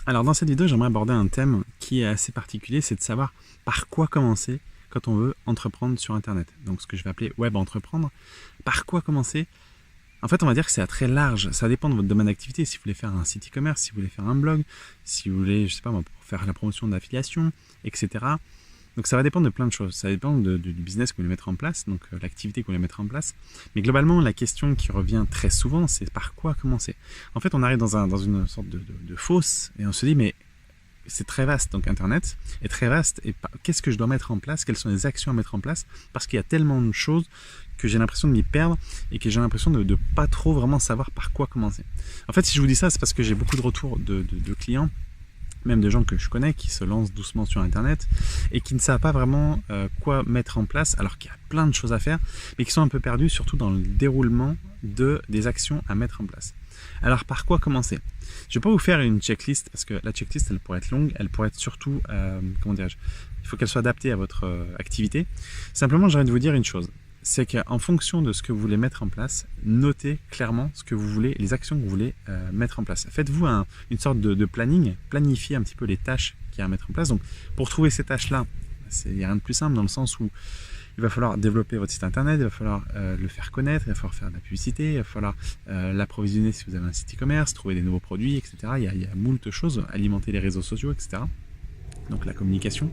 Alors dans cette vidéo, j'aimerais aborder un thème qui est assez particulier, c'est de savoir par quoi commencer quand on veut entreprendre sur Internet. Donc ce que je vais appeler web entreprendre. Par quoi commencer? En fait, on va dire que c'est très large. Ça dépend de votre domaine d'activité. Si vous voulez faire un site e-commerce, si vous voulez faire un blog, si vous voulez, je sais pas moi, pour faire la promotion d'affiliation, etc. Donc ça va dépendre de plein de choses. Ça dépend du business que vous voulez mettre en place, donc l'activité que vous voulez mettre en place. Mais globalement, la question qui revient très souvent, c'est par quoi commencer. En fait, on arrive dans une sorte de fosse et on se dit, mais c'est très vaste. Donc Internet est très vaste. Et qu'est-ce que je dois mettre en place? Quelles sont les actions à mettre en place? Parce qu'il y a tellement de choses que j'ai l'impression de m'y perdre et que j'ai l'impression de pas trop vraiment savoir par quoi commencer. En fait, si je vous dis ça, c'est parce que j'ai beaucoup de retours de clients, même de gens que je connais qui se lancent doucement sur Internet et qui ne savent pas vraiment quoi mettre en place alors qu'il y a plein de choses à faire, mais qui sont un peu perdus surtout dans le déroulement des actions à mettre en place. Alors par quoi commencer? Je ne vais pas vous faire une checklist parce que la checklist elle pourrait être longue, elle pourrait être surtout, comment dirais-je, il faut qu'elle soit adaptée à votre activité. Simplement j'ai envie de vous dire une chose, c'est qu'en fonction de ce que vous voulez mettre en place, notez clairement ce que vous voulez, les actions que vous voulez mettre en place. Faites-vous une sorte de planning, planifiez un petit peu les tâches qu'il y a à mettre en place. Donc, pour trouver ces tâches-là, il n'y a rien de plus simple dans le sens où il va falloir développer votre site internet, il va falloir le faire connaître, il va falloir faire de la publicité, il va falloir l'approvisionner si vous avez un site e-commerce, trouver des nouveaux produits, etc. Il y a moult choses, alimenter les réseaux sociaux, etc. Donc la communication.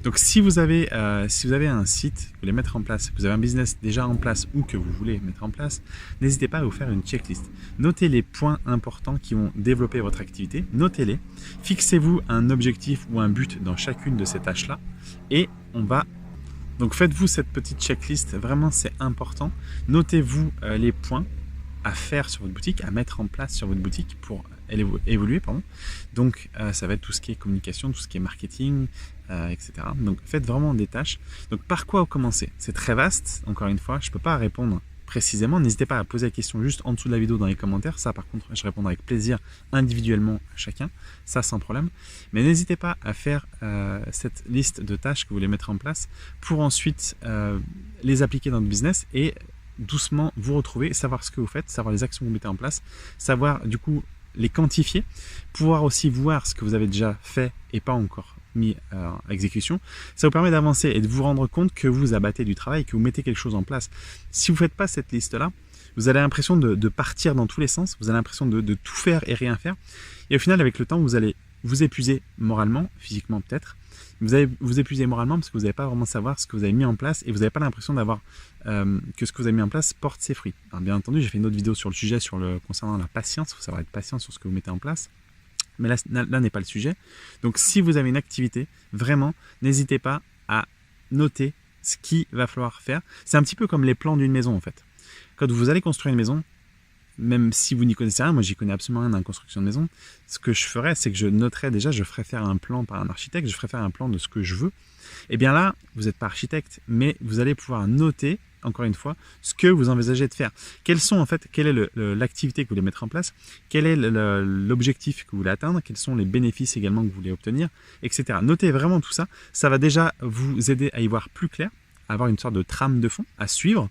Donc si vous avez un site que vous voulez mettre en place, que vous avez un business déjà en place ou que vous voulez mettre en place, n'hésitez pas à vous faire une checklist. Notez les points importants qui vont développer votre activité, notez-les, fixez-vous un objectif ou un but dans chacune de ces tâches-là et donc faites-vous cette petite checklist, vraiment c'est important. Notez-vous les points à faire sur votre boutique, à mettre en place sur votre boutique pour évoluer. Donc ça va être tout ce qui est communication, tout ce qui est marketing, etc. Donc faites vraiment des tâches. Donc par quoi commencer? C'est très vaste, encore une fois, je ne peux pas répondre précisément. N'hésitez pas à poser la question juste en dessous de la vidéo dans les commentaires. Ça par contre, je répondrai avec plaisir individuellement à chacun, ça sans problème. Mais n'hésitez pas à faire cette liste de tâches que vous voulez mettre en place pour ensuite les appliquer dans le business et doucement vous retrouver, savoir ce que vous faites, savoir les actions que vous mettez en place, savoir du coup les quantifier, pouvoir aussi voir ce que vous avez déjà fait et pas encore mis à exécution. Ça vous permet d'avancer et de vous rendre compte que vous abattez du travail, que vous mettez quelque chose en place. Si vous ne faites pas cette liste-là, vous avez l'impression de partir dans tous les sens, vous avez l'impression de tout faire et rien faire. Et au final, avec le temps, vous allez vous épuiser moralement, physiquement peut-être. Vous allez vous épuiser moralement parce que vous n'allez pas vraiment savoir ce que vous avez mis en place et vous n'avez pas l'impression d'avoir que ce que vous avez mis en place porte ses fruits. Alors, bien entendu, j'ai fait une autre vidéo sur le sujet concernant la patience. Il faut savoir être patient sur ce que vous mettez en place. Mais là n'est pas le sujet. Donc si vous avez une activité, vraiment, n'hésitez pas à noter ce qu'il va falloir faire. C'est un petit peu comme les plans d'une maison en fait. Quand vous allez construire une maison, même si vous n'y connaissez rien, moi j'y connais absolument rien dans la construction de maison, ce que je ferais, c'est que je noterais déjà, je ferais faire un plan par un architecte, je ferais faire un plan de ce que je veux. Et bien là, vous n'êtes pas architecte, mais vous allez pouvoir noter, encore une fois, ce que vous envisagez de faire. Quelle est l'activité que vous voulez mettre en place, quel est l'objectif que vous voulez atteindre, quels sont les bénéfices également que vous voulez obtenir, etc. Notez vraiment tout ça, ça va déjà vous aider à y voir plus clair, à avoir une sorte de trame de fond à suivre,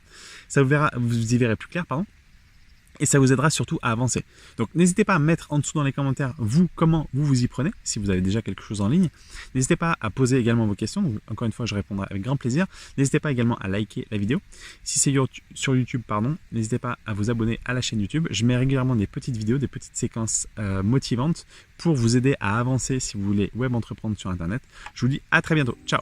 vous y verrez plus clair, pardon. Et ça vous aidera surtout à avancer. Donc n'hésitez pas à mettre en dessous dans les commentaires, comment vous y prenez, si vous avez déjà quelque chose en ligne. N'hésitez pas à poser également vos questions. Donc, encore une fois, je répondrai avec grand plaisir. N'hésitez pas également à liker la vidéo. Si c'est sur YouTube, n'hésitez pas à vous abonner à la chaîne YouTube. Je mets régulièrement des petites vidéos, des petites séquences motivantes pour vous aider à avancer si vous voulez web entreprendre sur Internet. Je vous dis à très bientôt. Ciao!